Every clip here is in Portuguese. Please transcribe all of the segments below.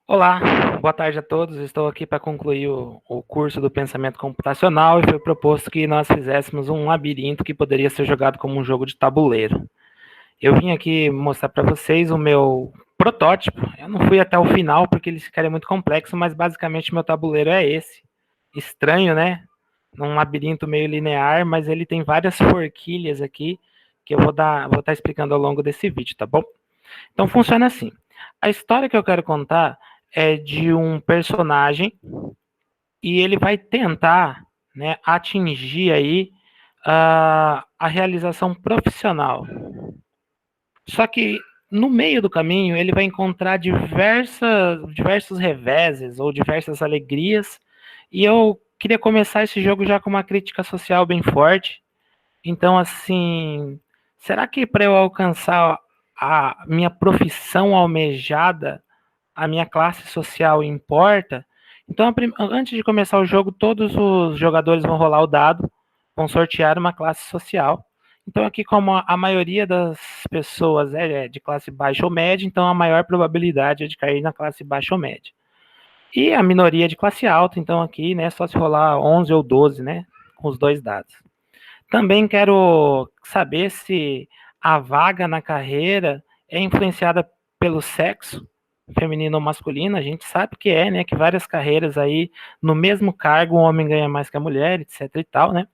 Olá, boa tarde a todos. Estou aqui para concluir o curso do pensamento computacional e foi proposto que nós fizéssemos um labirinto que poderia ser jogado como um jogo de tabuleiro. Eu vim aqui mostrar para vocês o meu protótipo. Eu não fui até o final porque ele ficaria muito complexo, mas basicamente meu tabuleiro é esse. Estranho, né? Um labirinto meio linear, mas ele tem várias forquilhas aqui que eu vou estar explicando ao longo desse vídeo, tá bom? Então funciona assim. A história que eu quero contar é de um personagem e ele vai tentar, né, atingir aí a realização profissional. Só que no meio do caminho ele vai encontrar diversos reveses ou diversas alegrias. E eu queria começar esse jogo já com uma crítica social bem forte. Então, assim, será que para eu alcançar a minha profissão almejada, a minha classe social importa? Então, antes de começar o jogo, todos os jogadores vão rolar o dado, vão sortear uma classe social. Então, aqui, como a maioria das pessoas é de classe baixa ou média, então a maior probabilidade é de cair na classe baixa ou média. E a minoria é de classe alta, então aqui, né, só se rolar 11 ou 12, né, com os dois dados. Também quero saber se a vaga na carreira é influenciada pelo sexo, feminino ou masculino. A gente sabe que é, né? Que várias carreiras aí, no mesmo cargo, o homem ganha mais que a mulher, etc e tal, né?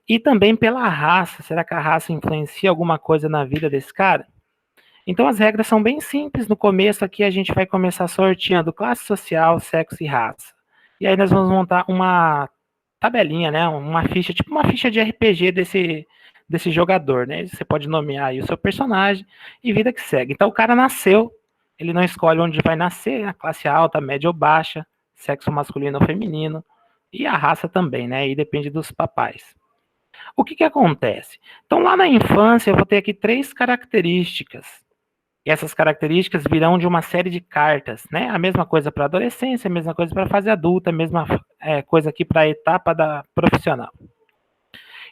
E também pela raça. Será que a raça influencia alguma coisa na vida desse cara? Então as regras são bem simples. No começo aqui a gente vai começar sorteando classe social, sexo e raça. E aí nós vamos montar uma tabelinha, né? Uma ficha, tipo uma ficha de RPG desse jogador, né? Você pode nomear aí o seu personagem e vida que segue. Então o cara nasceu, ele não escolhe onde vai nascer, a classe alta, média ou baixa, sexo masculino ou feminino, e a raça também, né? E depende dos papais. O que acontece? Então lá na infância eu vou ter aqui 3 características. E essas características virão de uma série de cartas, né? A mesma coisa para a adolescência, a mesma coisa para a fase adulta, a mesma coisa aqui para a etapa da profissional.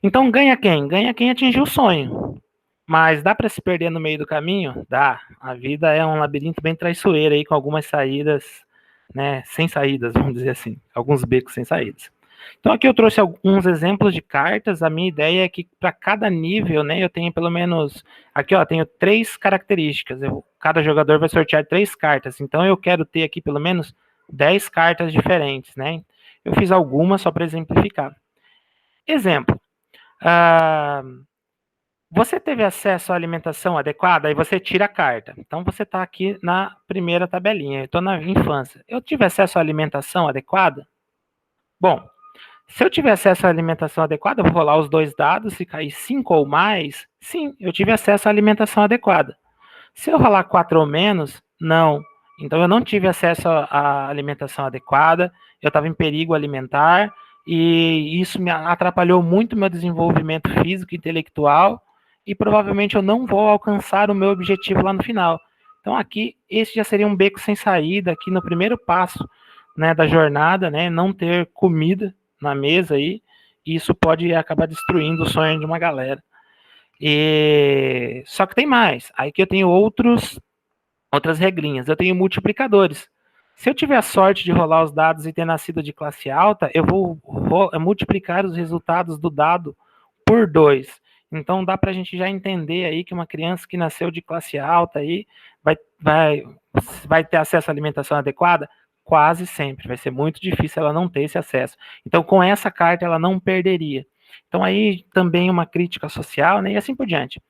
Então ganha quem? Ganha quem atingiu o sonho. Mas dá para se perder no meio do caminho? Dá. A vida é um labirinto bem traiçoeiro aí, com algumas saídas, né? Sem saídas, vamos dizer assim. Alguns becos sem saídas. Então aqui eu trouxe alguns exemplos de cartas. A minha ideia é que para cada nível, né, eu tenho pelo menos aqui, ó, tenho 3 características. Cada jogador vai sortear 3 cartas. Então eu quero ter aqui pelo menos 10 cartas diferentes, né? Eu fiz algumas só para exemplificar. Exemplo. Ah, você teve acesso à alimentação adequada? Aí você tira a carta. Então você está aqui na primeira tabelinha. Eu estou na infância. Eu tive acesso à alimentação adequada? Bom, se eu tiver acesso à alimentação adequada, eu vou rolar os 2 dados. Se cair 5 ou mais, sim, eu tive acesso à alimentação adequada. Se eu rolar 4 ou menos, não. Então eu não tive acesso à alimentação adequada, eu estava em perigo alimentar, e isso me atrapalhou muito meu desenvolvimento físico e intelectual, e provavelmente eu não vou alcançar o meu objetivo lá no final. Então aqui, esse já seria um beco sem saída, aqui no primeiro passo, né, da jornada, né, não ter comida na mesa aí, e isso pode acabar destruindo o sonho de uma galera. Só que tem mais. Aí que eu tenho outras regrinhas. Eu tenho multiplicadores. Se eu tiver a sorte de rolar os dados e ter nascido de classe alta, eu vou multiplicar os resultados do dado por 2. Então dá para a gente já entender aí que uma criança que nasceu de classe alta aí vai ter acesso à alimentação adequada? Quase sempre. Vai ser muito difícil ela não ter esse acesso. Então com essa carta ela não perderia. Então aí também uma crítica social, né? E assim por diante.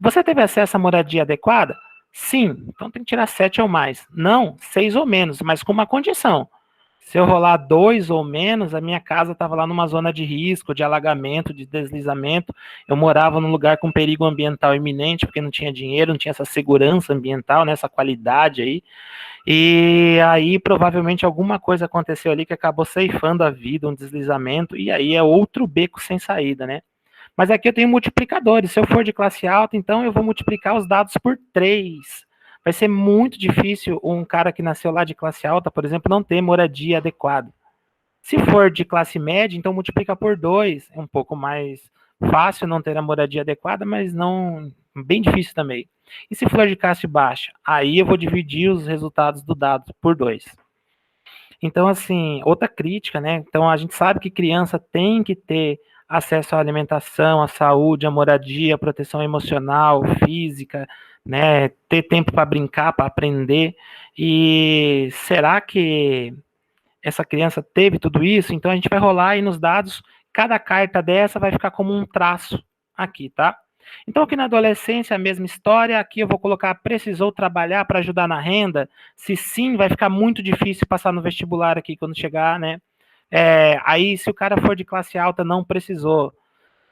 Você teve acesso à moradia adequada? Sim, então tem que tirar 7 ou mais. Não, 6 ou menos, mas com uma condição. Se eu rolar 2 ou menos, a minha casa estava lá numa zona de risco, de alagamento, de deslizamento. Eu morava num lugar com perigo ambiental iminente, porque não tinha dinheiro, não tinha essa segurança ambiental, né, essa qualidade aí. E aí, provavelmente, alguma coisa aconteceu ali que acabou ceifando a vida, um deslizamento, e aí é outro beco sem saída, né? Mas aqui eu tenho multiplicadores. Se eu for de classe alta, então eu vou multiplicar os dados por 3. Vai ser muito difícil um cara que nasceu lá de classe alta, por exemplo, não ter moradia adequada. Se for de classe média, então multiplica por 2. É um pouco mais fácil não ter a moradia adequada, mas bem difícil também. E se flor de caixa baixa? Aí eu vou dividir os resultados do dado por 2. Então, assim, outra crítica, né? Então, a gente sabe que criança tem que ter acesso à alimentação, à saúde, à moradia, à proteção emocional, física, né? Ter tempo para brincar, para aprender. E será que essa criança teve tudo isso? Então, a gente vai rolar aí nos dados, cada carta dessa vai ficar como um traço aqui, tá? Então, aqui na adolescência, a mesma história. Aqui eu vou colocar precisou trabalhar para ajudar na renda. Se sim, vai ficar muito difícil passar no vestibular aqui quando chegar, né? Aí, se o cara for de classe alta, não precisou.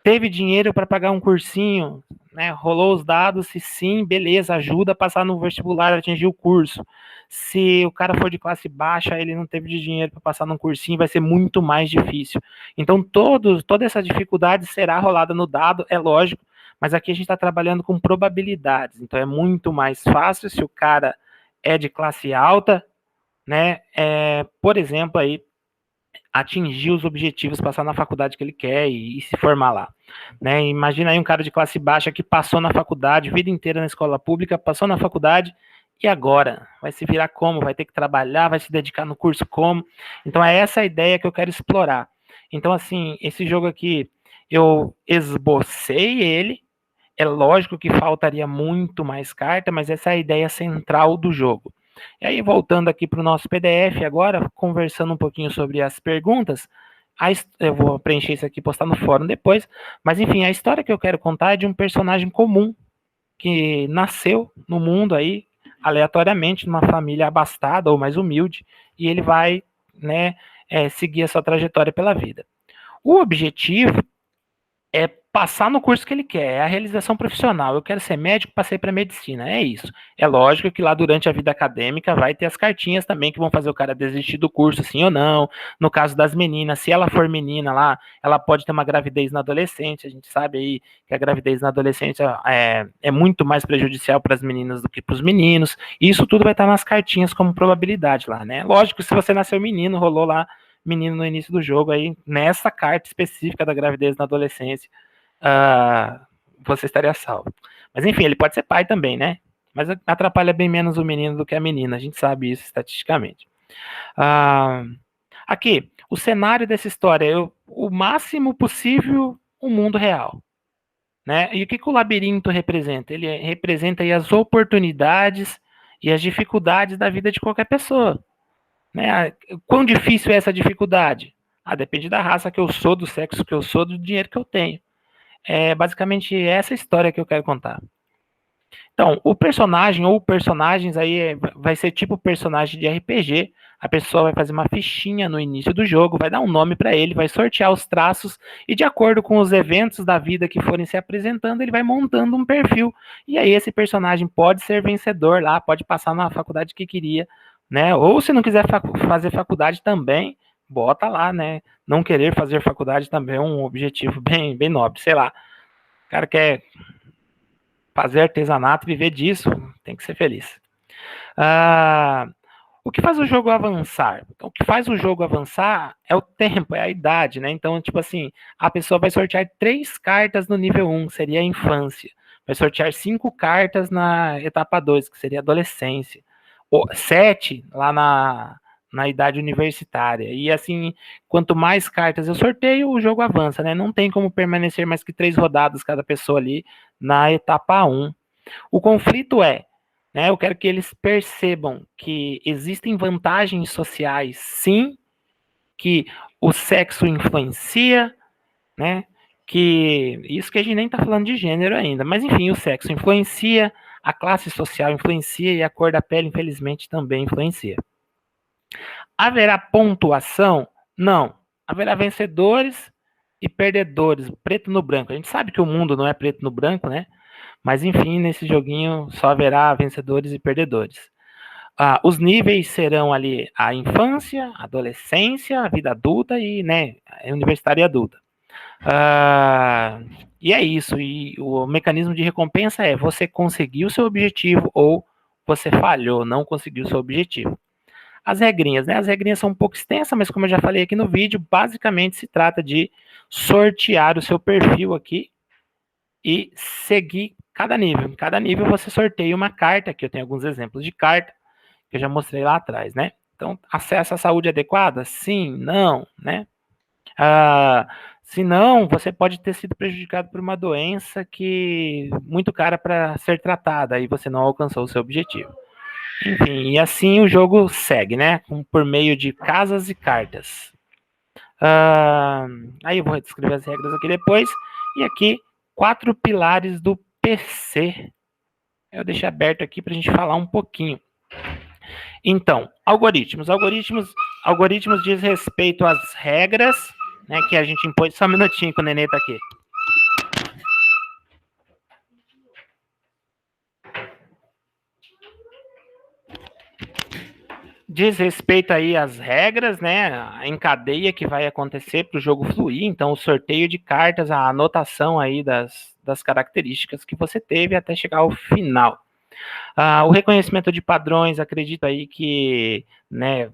Teve dinheiro para pagar um cursinho, né? Rolou os dados, se sim, beleza, ajuda a passar no vestibular, atingir o curso. Se o cara for de classe baixa, ele não teve dinheiro para passar num cursinho, vai ser muito mais difícil. Então, toda essa dificuldade será rolada no dado, é lógico, mas aqui a gente está trabalhando com probabilidades. Então, é muito mais fácil se o cara é de classe alta, né? Por exemplo, aí, atingir os objetivos, passar na faculdade que ele quer e se formar lá. Né? Imagina aí um cara de classe baixa que passou na faculdade, vida inteira na escola pública, passou na faculdade e agora? Vai se virar como? Vai ter que trabalhar, vai se dedicar no curso como? Então é essa a ideia que eu quero explorar. Então, assim, esse jogo aqui, eu esbocei ele, é lógico que faltaria muito mais carta, mas essa é a ideia central do jogo. E aí, voltando aqui para o nosso PDF agora, conversando um pouquinho sobre as perguntas, eu vou preencher isso aqui e postar no fórum depois, mas enfim, a história que eu quero contar é de um personagem comum, que nasceu no mundo aí, aleatoriamente, numa família abastada ou mais humilde, e ele vai, né, seguir a sua trajetória pela vida. O objetivo é passar no curso que ele quer, é a realização profissional. Eu quero ser médico, passei para medicina, é isso. É lógico que lá durante a vida acadêmica vai ter as cartinhas também que vão fazer o cara desistir do curso, sim ou não. No caso das meninas, se ela for menina lá, ela pode ter uma gravidez na adolescência. A gente sabe aí que a gravidez na adolescência é muito mais prejudicial para as meninas do que para os meninos. E isso tudo vai estar nas cartinhas como probabilidade lá, né? Lógico, se você nasceu menino, rolou lá menino no início do jogo aí, nessa carta específica da gravidez na adolescência, você estaria salvo. Mas enfim, ele pode ser pai também, né? Mas atrapalha bem menos o menino do que a menina, a gente sabe isso estatisticamente. Aqui, o cenário dessa história é o máximo possível o mundo real. Né? E o que o labirinto representa? Ele representa aí as oportunidades e as dificuldades da vida de qualquer pessoa. Né? Quão difícil é essa dificuldade? Depende da raça que eu sou, do sexo que eu sou, do dinheiro que eu tenho. É basicamente essa história que eu quero contar. Então, o personagem ou personagens aí vai ser tipo personagem de RPG. A pessoa vai fazer uma fichinha no início do jogo, vai dar um nome para ele, vai sortear os traços e de acordo com os eventos da vida que forem se apresentando, ele vai montando um perfil. E aí esse personagem pode ser vencedor lá, pode passar na faculdade que queria, né? Ou se não quiser fazer faculdade também, bota lá, né? Não querer fazer faculdade também é um objetivo bem, bem nobre, sei lá. O cara quer fazer artesanato, viver disso, tem que ser feliz. O que faz o jogo avançar? Então, o que faz o jogo avançar é o tempo, é a idade, né? Então, tipo assim, a pessoa vai sortear 3 cartas no nível 1, seria a infância. Vai sortear 5 cartas na etapa 2, que seria a adolescência. 7 lá na idade universitária. E assim, quanto mais cartas eu sorteio, o jogo avança, né? Não tem como permanecer mais que 3 rodadas cada pessoa ali na etapa 1. O conflito né, eu quero que eles percebam que existem vantagens sociais, sim, que o sexo influencia, né? Que isso que a gente nem está falando de gênero ainda, mas enfim, o sexo influencia, a classe social influencia e a cor da pele, infelizmente, também influencia. Haverá pontuação? Não. Haverá vencedores e perdedores, preto no branco. A gente sabe que o mundo não é preto no branco, né? Mas enfim, nesse joguinho só haverá vencedores e perdedores. Os níveis serão ali a infância, a adolescência, a vida adulta e, né, a universitária e adulta. E é isso. E o mecanismo de recompensa é você conseguiu o seu objetivo ou você falhou, não conseguiu o seu objetivo. As regrinhas, né? As regrinhas são um pouco extensas, mas como eu já falei aqui no vídeo, basicamente se trata de sortear o seu perfil aqui e seguir cada nível. Em cada nível você sorteia uma carta, que eu tenho alguns exemplos de carta, que eu já mostrei lá atrás, né? Então, acesso à saúde adequada? Sim, não, né? Se não, você pode ter sido prejudicado por uma doença que muito cara para ser tratada e você não alcançou o seu objetivo. Enfim, e assim o jogo segue, né? Por meio de casas e cartas. Aí eu vou descrever as regras aqui depois. E aqui, 4 pilares do PC. Eu deixo aberto aqui para a gente falar um pouquinho. Então, algoritmos. Algoritmos diz respeito às regras, né, que a gente impõe. Só um minutinho que o Nenê está aqui. Diz respeito aí às regras, né, em cadeia que vai acontecer para o jogo fluir. Então, o sorteio de cartas, a anotação aí das características que você teve até chegar ao final. O reconhecimento de padrões, acredito aí que, né,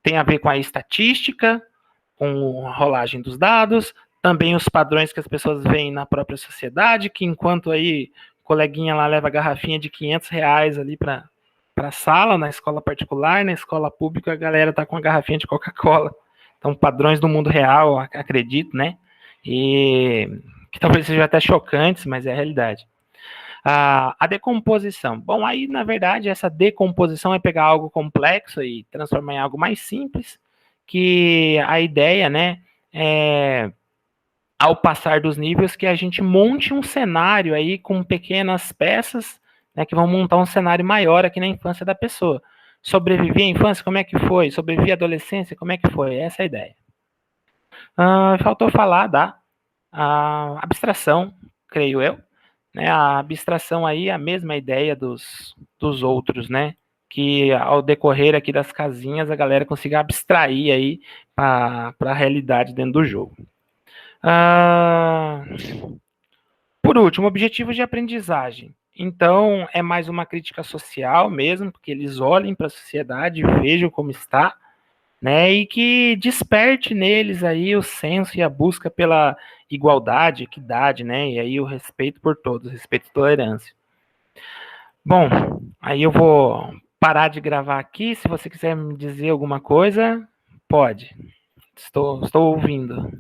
tem a ver com a estatística, com a rolagem dos dados, também os padrões que as pessoas veem na própria sociedade, que enquanto aí o coleguinha lá leva a garrafinha de R$ 500 ali para a sala, na escola particular, na escola pública a galera tá com a garrafinha de Coca-Cola. Então, padrões do mundo real, acredito, né? E que talvez sejam até chocantes, mas é a realidade. A decomposição. Bom, aí, na verdade, essa decomposição é pegar algo complexo e transformar em algo mais simples, que a ideia, né, é, ao passar dos níveis, que a gente monte um cenário aí com pequenas peças, né, que vão montar um cenário maior aqui na infância da pessoa. Sobreviver à infância, como é que foi? Sobreviver à adolescência, como é que foi? Essa é a ideia. Faltou falar da abstração, creio eu, né? A abstração aí é a mesma ideia dos outros, né? Que ao decorrer aqui das casinhas a galera consiga abstrair aí para a realidade dentro do jogo. Por último, objetivos de aprendizagem. Então, é mais uma crítica social mesmo, porque eles olhem para a sociedade, vejam como está, né, e que desperte neles aí o senso e a busca pela igualdade, equidade, né, e aí o respeito por todos, respeito e tolerância. Bom, aí eu vou parar de gravar aqui. Se você quiser me dizer alguma coisa, pode. Estou ouvindo.